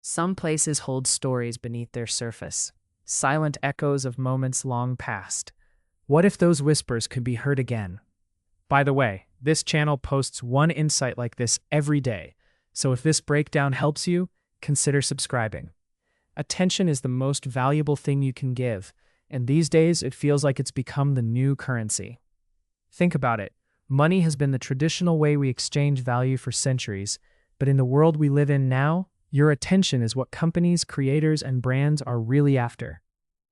Some places hold stories beneath their surface, silent echoes of moments long past. What if those whispers could be heard again? By the way, this channel posts one insight like this every day, so if this breakdown helps you, consider subscribing. Attention is the most valuable thing you can give, and these days it feels like it's become the new currency. Think about it. Money has been the traditional way we exchange value for centuries, but in the world we live in now, your attention is what companies, creators, and brands are really after.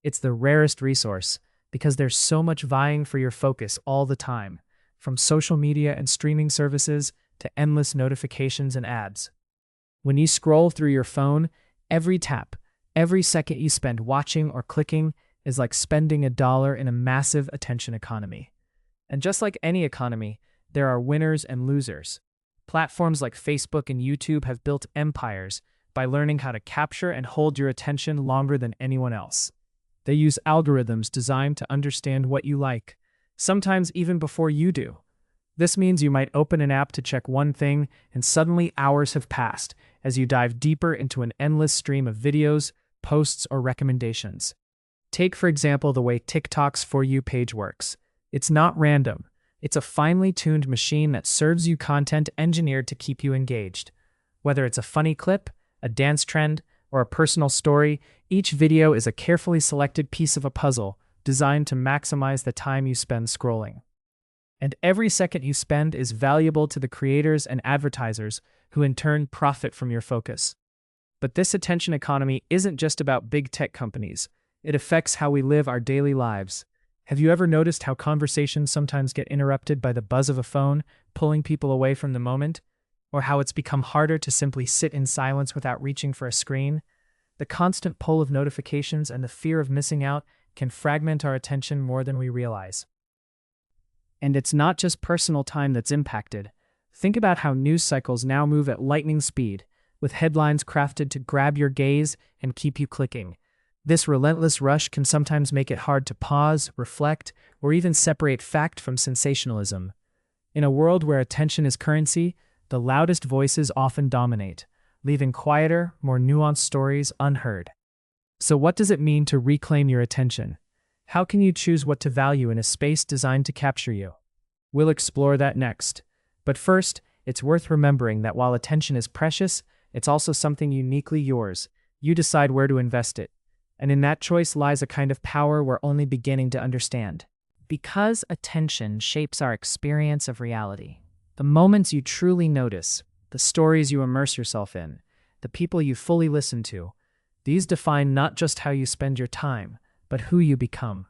It's the rarest resource, because there's so much vying for your focus all the time, from social media and streaming services to endless notifications and ads. When you scroll through your phone, every tap, every second you spend watching or clicking is like spending $1 in a massive attention economy. And just like any economy, there are winners and losers. Platforms like Facebook and YouTube have built empires by learning how to capture and hold your attention longer than anyone else. They use algorithms designed to understand what you like, sometimes even before you do. This means you might open an app to check one thing, and suddenly hours have passed as you dive deeper into an endless stream of videos, posts, or recommendations. Take, for example, the way TikTok's For You page works. It's not random. It's a finely tuned machine that serves you content engineered to keep you engaged. Whether it's a funny clip, a dance trend, or a personal story, each video is a carefully selected piece of a puzzle designed to maximize the time you spend scrolling. And every second you spend is valuable to the creators and advertisers who in turn profit from your focus. But this attention economy isn't just about big tech companies. It affects how we live our daily lives. Have you ever noticed how conversations sometimes get interrupted by the buzz of a phone, pulling people away from the moment? Or how it's become harder to simply sit in silence without reaching for a screen? The constant pull of notifications and the fear of missing out can fragment our attention more than we realize. And it's not just personal time that's impacted. Think about how news cycles now move at lightning speed, with headlines crafted to grab your gaze and keep you clicking. This relentless rush can sometimes make it hard to pause, reflect, or even separate fact from sensationalism. In a world where attention is currency, the loudest voices often dominate, leaving quieter, more nuanced stories unheard. So what does it mean to reclaim your attention? How can you choose what to value in a space designed to capture you? We'll explore that next. But first, it's worth remembering that while attention is precious, it's also something uniquely yours. You decide where to invest it. And in that choice lies a kind of power we're only beginning to understand. Because attention shapes our experience of reality. The moments you truly notice, the stories you immerse yourself in, the people you fully listen to, these define not just how you spend your time, but who you become.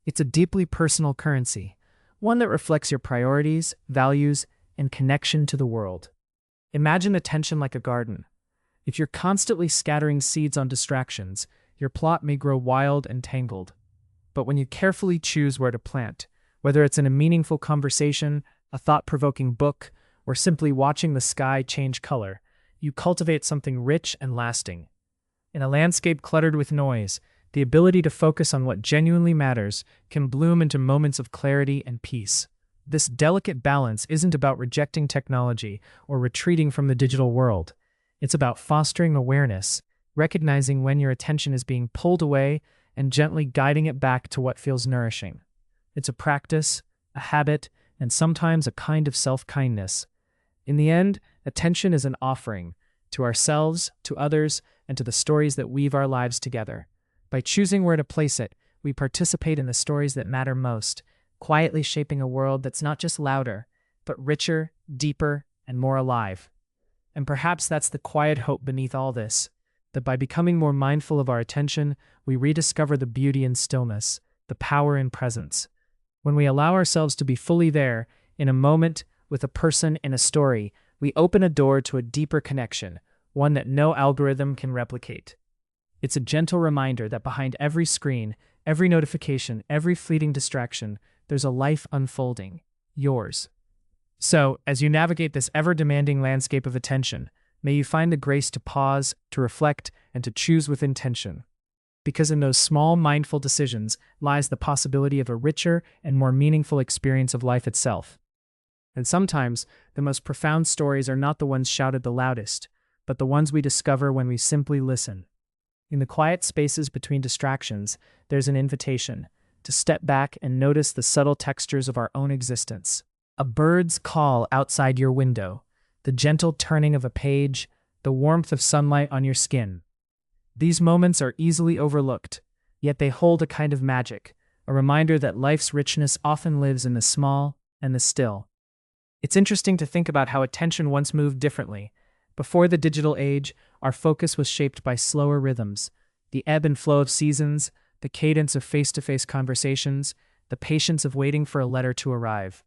It's a deeply personal currency, one that reflects your priorities, values, and connection to the world. Imagine attention like a garden. If you're constantly scattering seeds on distractions, your plot may grow wild and tangled. But when you carefully choose where to plant, whether it's in a meaningful conversation, a thought-provoking book, or simply watching the sky change color, you cultivate something rich and lasting. In a landscape cluttered with noise, the ability to focus on what genuinely matters can bloom into moments of clarity and peace. This delicate balance isn't about rejecting technology or retreating from the digital world. It's about fostering awareness, recognizing when your attention is being pulled away and gently guiding it back to what feels nourishing. It's a practice, a habit, and sometimes a kind of self-kindness. In the end, attention is an offering to ourselves, to others, and to the stories that weave our lives together. By choosing where to place it, we participate in the stories that matter most, quietly shaping a world that's not just louder, but richer, deeper, and more alive. And perhaps that's the quiet hope beneath all this, that by becoming more mindful of our attention, we rediscover the beauty in stillness, the power in presence. When we allow ourselves to be fully there, in a moment, with a person, in a story, we open a door to a deeper connection, one that no algorithm can replicate. It's a gentle reminder that behind every screen, every notification, every fleeting distraction, there's a life unfolding, yours. So, as you navigate this ever-demanding landscape of attention, may you find the grace to pause, to reflect, and to choose with intention. Because in those small, mindful decisions lies the possibility of a richer and more meaningful experience of life itself. And sometimes, the most profound stories are not the ones shouted the loudest, but the ones we discover when we simply listen. In the quiet spaces between distractions, there's an invitation to step back and notice the subtle textures of our own existence. A bird's call outside your window, the gentle turning of a page, the warmth of sunlight on your skin. These moments are easily overlooked, yet they hold a kind of magic, a reminder that life's richness often lives in the small and the still. It's interesting to think about how attention once moved differently. Before the digital age, our focus was shaped by slower rhythms, the ebb and flow of seasons, the cadence of face-to-face conversations, the patience of waiting for a letter to arrive.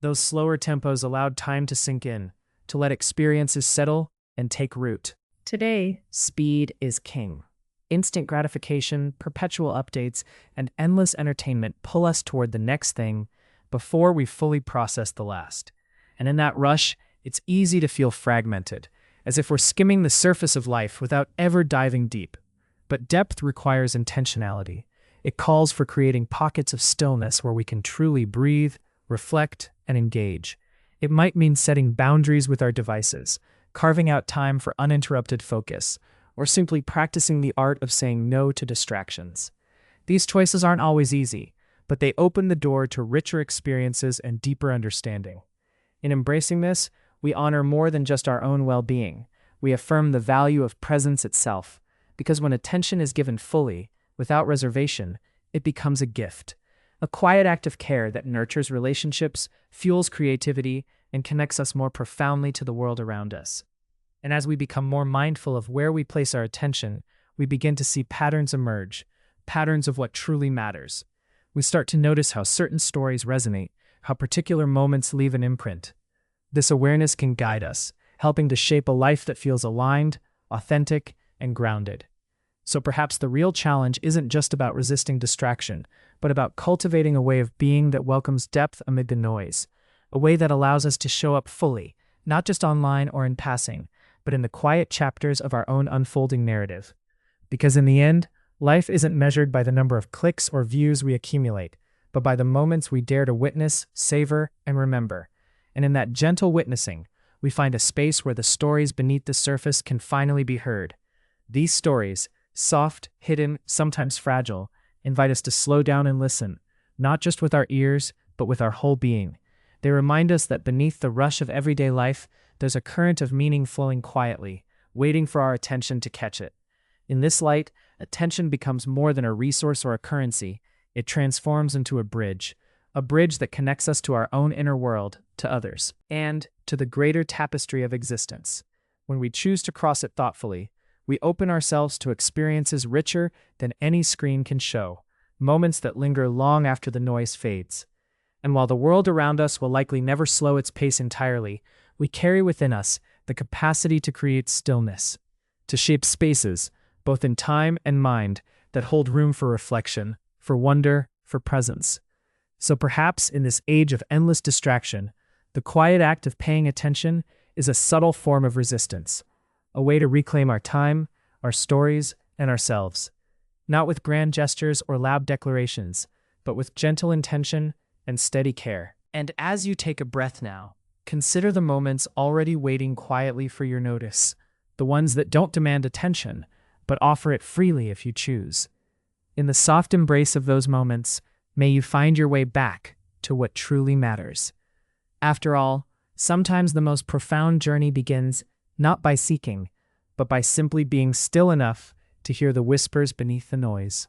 Those slower tempos allowed time to sink in, to let experiences settle and take root. Today, speed is king. Instant gratification, perpetual updates, and endless entertainment pull us toward the next thing before we fully process the last. And in that rush, it's easy to feel fragmented, as if we're skimming the surface of life without ever diving deep. But depth requires intentionality. It calls for creating pockets of stillness where we can truly breathe, reflect, and engage. It might mean setting boundaries with our devices, carving out time for uninterrupted focus, or simply practicing the art of saying no to distractions. These choices aren't always easy, but they open the door to richer experiences and deeper understanding. In embracing this, we honor more than just our own well-being. We affirm the value of presence itself, because when attention is given fully, without reservation, it becomes a gift. A quiet act of care that nurtures relationships, fuels creativity, and connects us more profoundly to the world around us. And as we become more mindful of where we place our attention, we begin to see patterns emerge, patterns of what truly matters. We start to notice how certain stories resonate, how particular moments leave an imprint. This awareness can guide us, helping to shape a life that feels aligned, authentic, and grounded. So perhaps the real challenge isn't just about resisting distraction, but about cultivating a way of being that welcomes depth amid the noise, a way that allows us to show up fully, not just online or in passing, but in the quiet chapters of our own unfolding narrative. Because in the end, life isn't measured by the number of clicks or views we accumulate, but by the moments we dare to witness, savor, and remember. And in that gentle witnessing, we find a space where the stories beneath the surface can finally be heard. These stories, soft, hidden, sometimes fragile, invite us to slow down and listen, not just with our ears, but with our whole being. They remind us that beneath the rush of everyday life, there's a current of meaning flowing quietly, waiting for our attention to catch it. In this light, attention becomes more than a resource or a currency. It transforms into a bridge that connects us to our own inner world, to others, and to the greater tapestry of existence. When we choose to cross it thoughtfully, we open ourselves to experiences richer than any screen can show, moments that linger long after the noise fades. And while the world around us will likely never slow its pace entirely, we carry within us the capacity to create stillness, to shape spaces, both in time and mind, that hold room for reflection, for wonder, for presence. So perhaps in this age of endless distraction, the quiet act of paying attention is a subtle form of resistance, a way to reclaim our time, our stories, and ourselves, not with grand gestures or loud declarations, but with gentle intention and steady care. And as you take a breath now, consider the moments already waiting quietly for your notice, the ones that don't demand attention, but offer it freely if you choose. In the soft embrace of those moments, may you find your way back to what truly matters. After all, sometimes the most profound journey begins not by seeking, but by simply being still enough to hear the whispers beneath the noise.